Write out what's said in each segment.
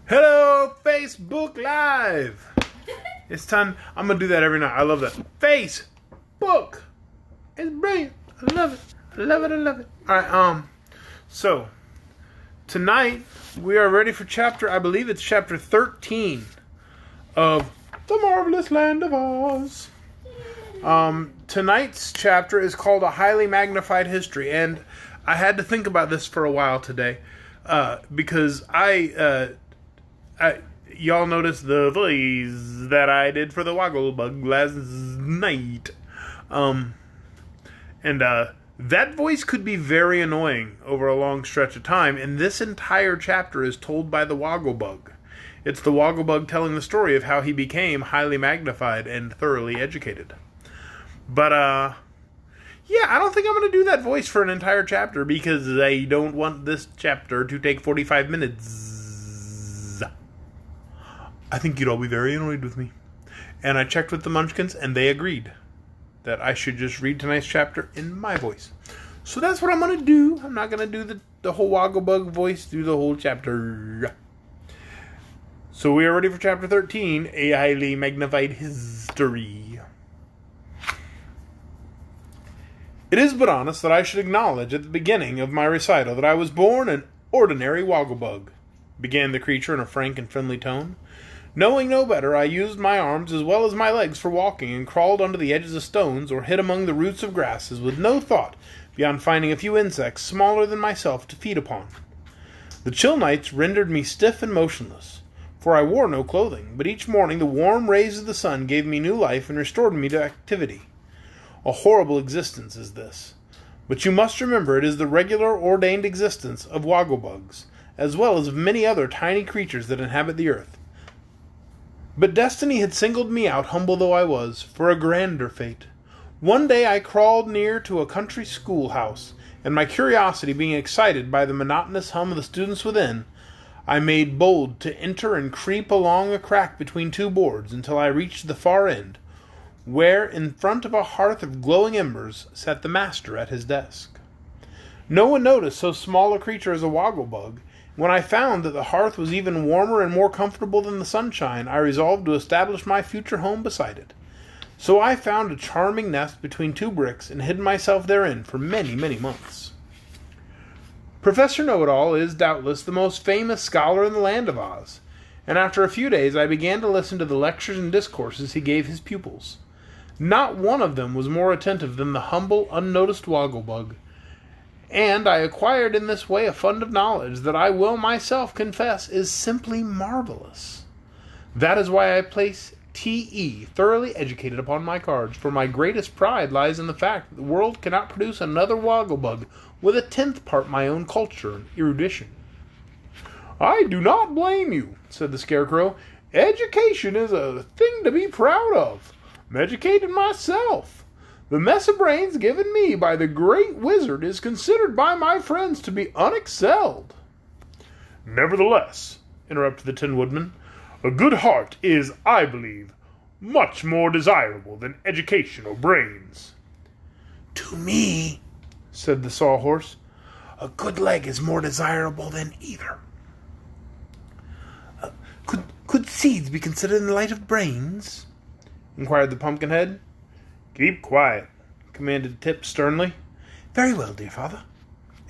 Hello, Facebook Live. It's time. I'm going to do that every night. I love that. Facebook. It's brilliant. I love it. I love it. I love it. All right. So, tonight, we are ready for I believe it's chapter 13 of The Marvelous Land of Oz. Tonight's chapter is called A Highly Magnified History. And I had to think about this for a while today. Because y'all noticed the voice that I did for the Wogglebug last night. That voice could be very annoying over a long stretch of time, and this entire chapter is told by the Wogglebug. It's the Wogglebug telling the story of how he became highly magnified and thoroughly educated. But, yeah, I don't think I'm going to do that voice for an entire chapter because I don't want this chapter to take 45 minutes. I think you'd all be very annoyed with me. And I checked with the Munchkins, and they agreed that I should just read tonight's chapter in my voice. So that's what I'm going to do. I'm not going to do the whole Wogglebug voice through the whole chapter. So we are ready for chapter 13, A Highly Magnified History. It is but honest that I should acknowledge at the beginning of my recital that I was born an ordinary Wogglebug, began the creature in a frank and friendly tone. Knowing no better, I used my arms as well as my legs for walking and crawled under the edges of stones or hid among the roots of grasses with no thought beyond finding a few insects smaller than myself to feed upon. The chill nights rendered me stiff and motionless, for I wore no clothing, but each morning the warm rays of the sun gave me new life and restored me to activity. A horrible existence is this, but you must remember it is the regular ordained existence of Wogglebugs, as well as of many other tiny creatures that inhabit the earth. But destiny had singled me out, humble though I was, for a grander fate. One day I crawled near to a country schoolhouse, and my curiosity being excited by the monotonous hum of the students within, I made bold to enter and creep along a crack between two boards until I reached the far end, where, in front of a hearth of glowing embers, sat the master at his desk. No one noticed so small a creature as a Wogglebug. When I found that the hearth was even warmer and more comfortable than the sunshine, I resolved to establish my future home beside it. So I found a charming nest between two bricks and hid myself therein for many, many months. Professor Know-It-All is, doubtless, the most famous scholar in the land of Oz, and after a few days I began to listen to the lectures and discourses he gave his pupils. Not one of them was more attentive than the humble, unnoticed Wogglebug, and I acquired in this way a fund of knowledge that I will myself confess is simply marvelous. That is why I place T.E., thoroughly educated, upon my cards, for my greatest pride lies in the fact that the world cannot produce another Wogglebug with 1/10 part my own culture and erudition. I do not blame you, said the Scarecrow. Education is a thing to be proud of. I'm educated myself. The mess of brains given me by the great wizard is considered by my friends to be unexcelled. Nevertheless, interrupted the Tin Woodman, a good heart is, I believe, much more desirable than education or brains. To me, said the Sawhorse, a good leg is more desirable than either. Could seeds be considered in the light of brains? Inquired the Pumpkinhead. Keep quiet, commanded Tip sternly. Very well, dear father,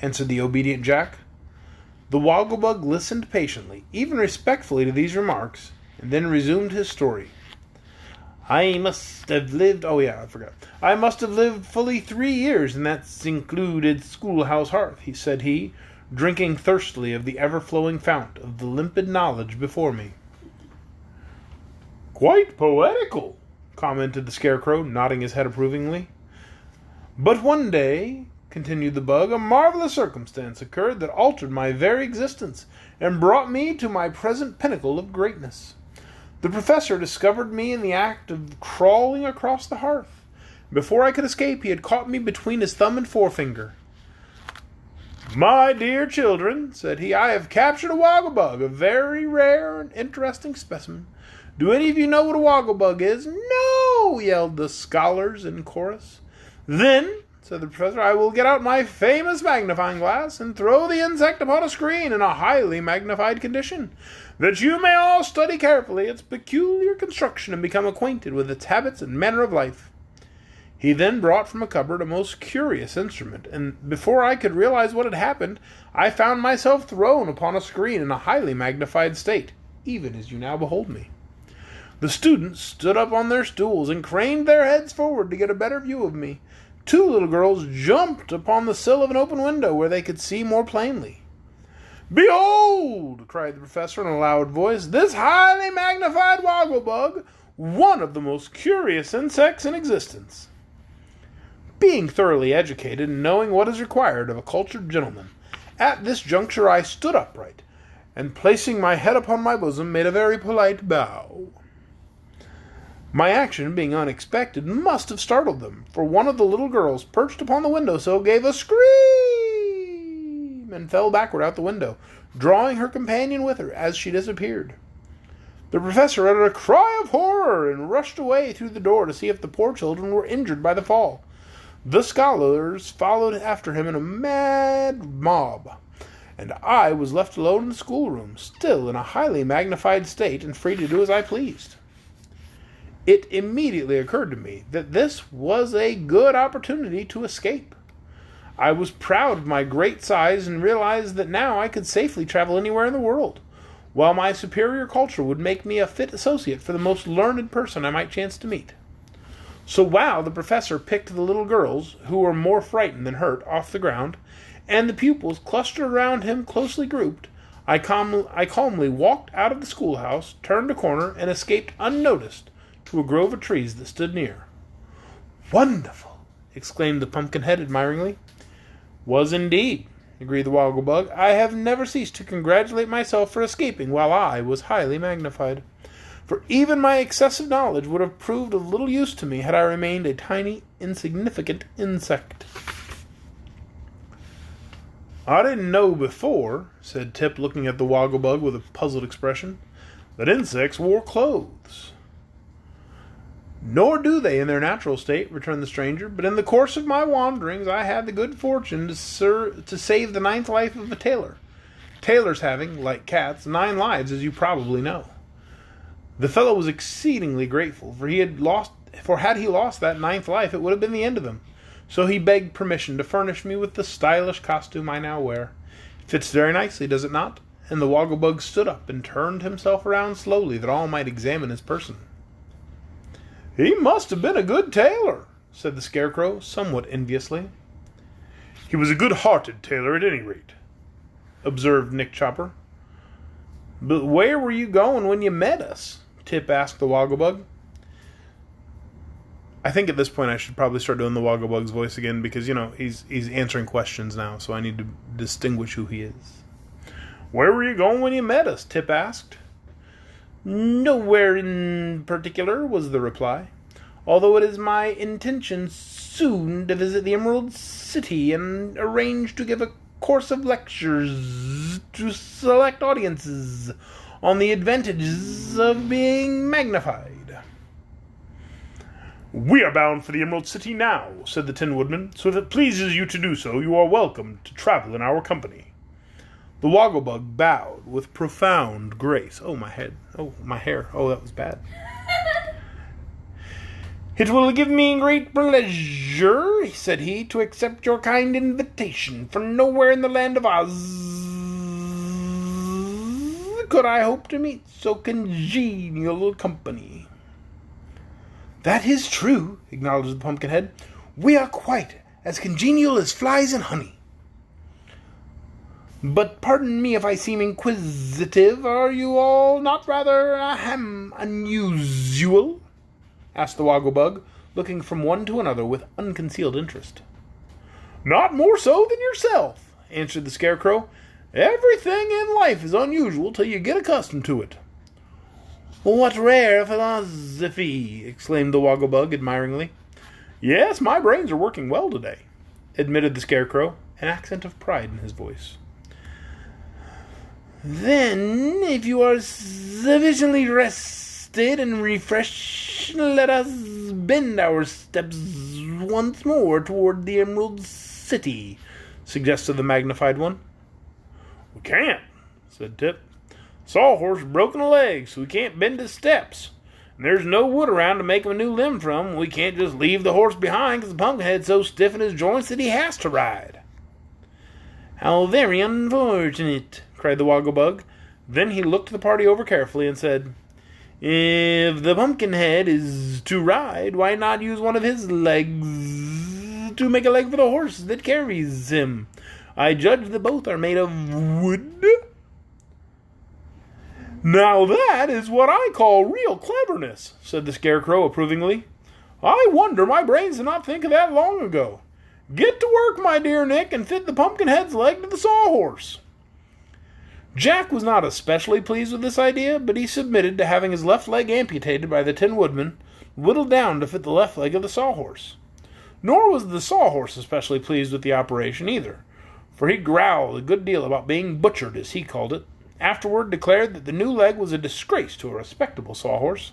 answered the obedient Jack. The Wogglebug listened patiently, even respectfully, to these remarks, and then resumed his story. I must have lived fully 3 years in that secluded schoolhouse hearth, said he, drinking thirstily of the ever-flowing fount of the limpid knowledge before me. Quite poetical, commented the Scarecrow, nodding his head approvingly. But one day, continued the Bug, a marvelous circumstance occurred that altered my very existence and brought me to my present pinnacle of greatness. The Professor discovered me in the act of crawling across the hearth. Before I could escape, he had caught me between his thumb and forefinger. My dear children, said he, I have captured a Wogglebug, a very rare and interesting specimen. Do any of you know what a Wogglebug is? No, yelled the scholars in chorus. Then, said the Professor, I will get out my famous magnifying glass and throw the insect upon a screen in a highly magnified condition. that you may all study carefully its peculiar construction and become acquainted with its habits and manner of life." He then brought from a cupboard a most curious instrument, and before I could realize what had happened, I found myself thrown upon a screen in a highly magnified state, even as you now behold me. The students stood up on their stools and craned their heads forward to get a better view of me. Two little girls jumped upon the sill of an open window where they could see more plainly. "Behold," cried the professor in a loud voice, "this highly magnified Wogglebug, one of the most curious insects in existence." Being thoroughly educated and knowing what is required of a cultured gentleman, at this juncture I stood upright, and placing my head upon my bosom, made a very polite bow. My action, being unexpected, must have startled them, for one of the little girls perched upon the windowsill gave a scream and fell backward out the window, drawing her companion with her as she disappeared. The professor uttered a cry of horror and rushed away through the door to see if the poor children were injured by the fall. The scholars followed after him in a mad mob, and I was left alone in the schoolroom, still in a highly magnified state and free to do as I pleased. It immediately occurred to me that this was a good opportunity to escape. I was proud of my great size and realized that now I could safely travel anywhere in the world, while my superior culture would make me a fit associate for the most learned person I might chance to meet. So while the professor picked the little girls, who were more frightened than hurt, off the ground, and the pupils clustered around him closely grouped, I calmly walked out of the schoolhouse, turned a corner, and escaped unnoticed to a grove of trees that stood near. "Wonderful!" exclaimed the Pumpkinhead admiringly. "Was indeed," agreed the Wogglebug. "I have never ceased to congratulate myself for escaping while I was highly magnified. For even my excessive knowledge would have proved of little use to me had I remained a tiny, insignificant insect." "I didn't know before," said Tip, looking at the Wogglebug with a puzzled expression, "that insects wore clothes." "Nor do they in their natural state," returned the stranger, "but in the course of my wanderings I had the good fortune to save the 9th life of a tailor. Tailors having, like cats, 9 lives, as you probably know. The fellow was exceedingly grateful, for had he lost that 9th life, it would have been the end of him. So he begged permission to furnish me with the stylish costume I now wear. It fits very nicely, does it not?" And the Wogglebug stood up and turned himself around slowly, that all might examine his person. "He must have been a good tailor," said the Scarecrow, somewhat enviously. "He was a good-hearted tailor, at any rate," observed Nick Chopper. "But where were you going when you met us?" Tip asked the Wogglebug. I think at this point I should probably start doing the Wogglebug's voice again, because, he's answering questions now, so I need to distinguish who he is. "Where were you going when you met us?" Tip asked. "Nowhere in particular," was the reply, "although it is my intention soon to visit the Emerald City and arrange to give a course of lectures to select audiences on the advantages of being magnified." "We are bound for the Emerald City now," said the Tin Woodman, "so if it pleases you to do so, you are welcome to travel in our company." The Wogglebug bowed with profound grace. "Oh, my head. Oh, my hair. Oh, that was bad." "It will give me great pleasure," said he, "to accept your kind invitation, for nowhere in the land of Oz could I hope to meet so congenial a company." "That is true," acknowledged the Pumpkinhead. "We are quite as congenial as flies and honey." "But pardon me if I seem inquisitive, are you all not rather unusual?" asked the Wogglebug, looking from one to another with unconcealed interest. "Not more so than yourself," answered the Scarecrow. "Everything in life is unusual till you get accustomed to it." "What rare philosophy!" exclaimed the Wogglebug admiringly. "Yes, my brains are working well today," admitted the Scarecrow, an accent of pride in his voice. "Then, if you are sufficiently rested and refreshed, let us bend our steps once more toward the Emerald City," suggested the Magnified One. "We can't," said Tip. Sawhorse broken a leg, so he can't bend his steps. And there's no wood around to make him a new limb from. We can't just leave the horse behind because the Pumpkinhead's so stiff in his joints that he has to ride." "How very unfortunate," cried the Wogglebug. Then he looked the party over carefully and said, "If the Pumpkinhead is to ride, why not use one of his legs to make a leg for the horse that carries him? I judge that both are made of wood." "Now that is what I call real cleverness," said the Scarecrow approvingly. "I wonder my brains did not think of that long ago. Get to work, my dear Nick, and fit the Pumpkinhead's leg to the Sawhorse." Jack was not especially pleased with this idea, but he submitted to having his left leg amputated by the Tin Woodman, whittled down to fit the left leg of the Sawhorse. Nor was the Sawhorse especially pleased with the operation either, for he growled a good deal about being butchered, as he called it, afterward declared that the new leg was a disgrace to a respectable Sawhorse.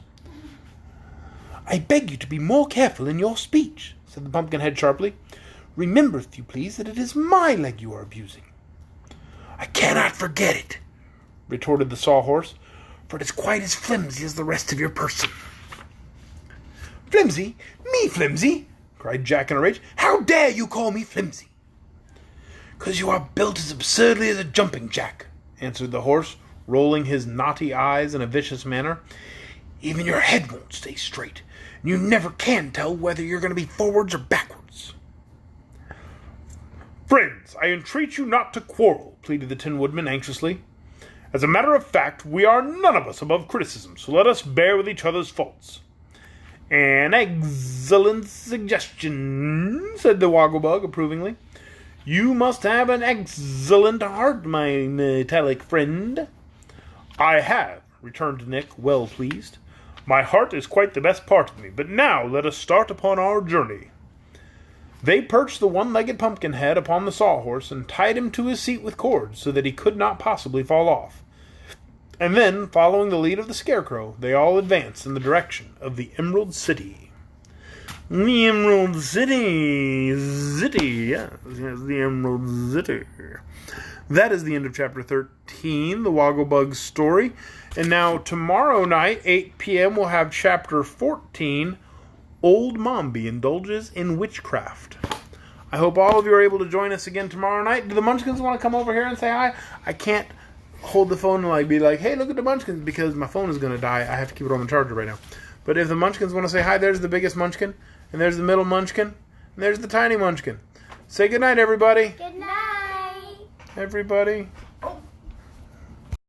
"I beg you to be more careful in your speech," said the Pumpkinhead sharply. "Remember, if you please, that it is my leg you are abusing." "I cannot forget it," retorted the Sawhorse, "for it is quite as flimsy as the rest of your person." "Flimsy? Me flimsy?" cried Jack in a rage. "How dare you call me flimsy?" "'Cause you are built as absurdly as a jumping jack," answered the horse, rolling his knotty eyes in a vicious manner. "Even your head won't stay straight, and you never can tell whether you're going to be forwards or backwards." "Friends, I entreat you not to quarrel," pleaded the Tin Woodman anxiously. "As a matter of fact, we are none of us above criticism, so let us bear with each other's faults." "An excellent suggestion," said the Wogglebug approvingly. "You must have an excellent heart, my metallic friend." "I have," returned Nick, well pleased. "My heart is quite the best part of me, but now let us start upon our journey." They perched the one-legged Pumpkinhead upon the Sawhorse and tied him to his seat with cords so that he could not possibly fall off. And then, following the lead of the Scarecrow, they all advanced in the direction of the Emerald City. The Emerald City! Yes, the Emerald City. That is the end of Chapter 13, the Wogglebug story. And now, tomorrow night, 8 p.m., we'll have Chapter 14, Old Mombi Indulges in Witchcraft. I hope all of you are able to join us again tomorrow night. Do the Munchkins want to come over here and say hi? I can't hold the phone and be like, "Hey, look at the Munchkins," because my phone is going to die. I have to keep it on the charger right now. But if the Munchkins want to say hi, there's the biggest Munchkin, and there's the middle Munchkin, and there's the tiny Munchkin. Say goodnight, everybody. Good night, everybody.